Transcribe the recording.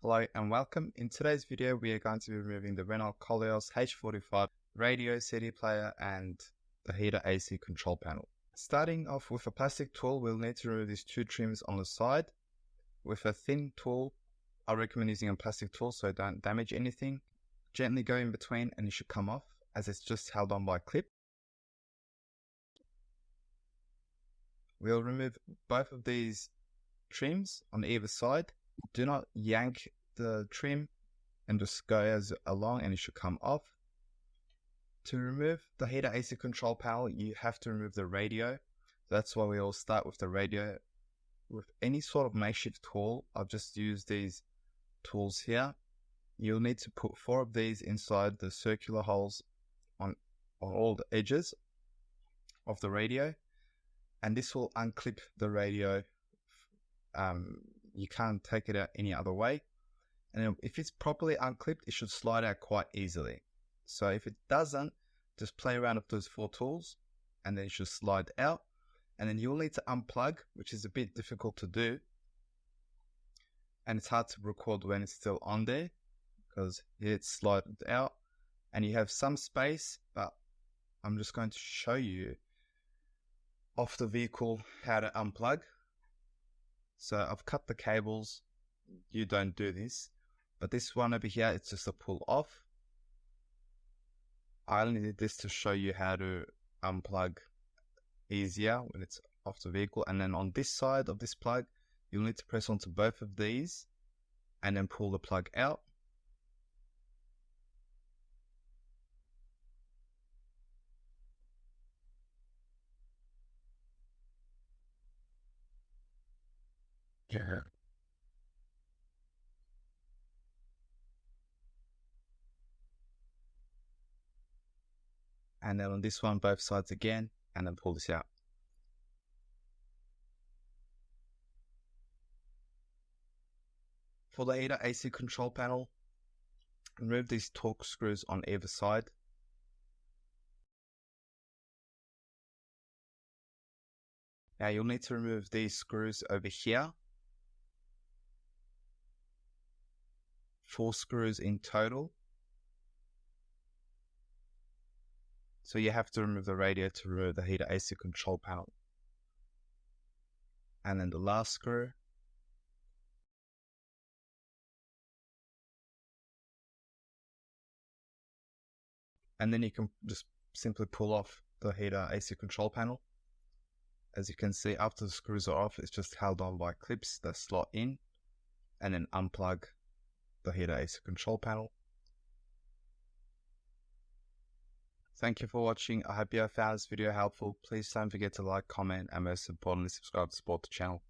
Hello and welcome. In today's video we are going to be removing the Renault Koleos H45 radio, CD player and the heater AC control panel. Starting off with a plastic tool, we'll need to remove these two trims on the side. With a thin tool, I recommend using a plastic tool so don't damage anything. Gently go in between and it should come off as it's just held on by a clip. We'll remove both of these trims on either side. Do not yank the trim and just go as along and it should come off. To remove the heater AC control panel, you have to remove the radio. That's why we all start with the radio. With any sort of makeshift tool, I've just used these tools here. You'll need to put 4 of these inside the circular holes on all the edges of the radio, and this will unclip the radio. You can't take it out any other way, and if it's properly unclipped, it should slide out quite easily. So if it doesn't, just play around with those 4 tools and then it should slide out. And then you'll need to unplug, which is a bit difficult to do, and it's hard to record when it's still on there because it's slided out and you have some space, but I'm just going to show you off the vehicle how to unplug. So I've cut the cables. You don't do this, but this one over here, it's just a pull off. I only did this to show you how to unplug easier when it's off the vehicle. And then on this side of this plug, you'll need to press onto both of these and then pull the plug out. Yeah. And then on this one, both sides again, and then pull this out. For the heater AC control panel, remove these torque screws on either side. Now you'll need to remove these screws over here. 4 screws in total. So you have to remove the radio to remove the heater AC control panel. And then the last screw. And then you can just simply pull off the heater AC control panel. As you can see, after the screws are off, it's just held on by clips that slot in, and then unplug the heater AC control panel. Thank you for watching. I hope you have found this video helpful. Please don't forget to like, comment, and most importantly, subscribe to support the channel.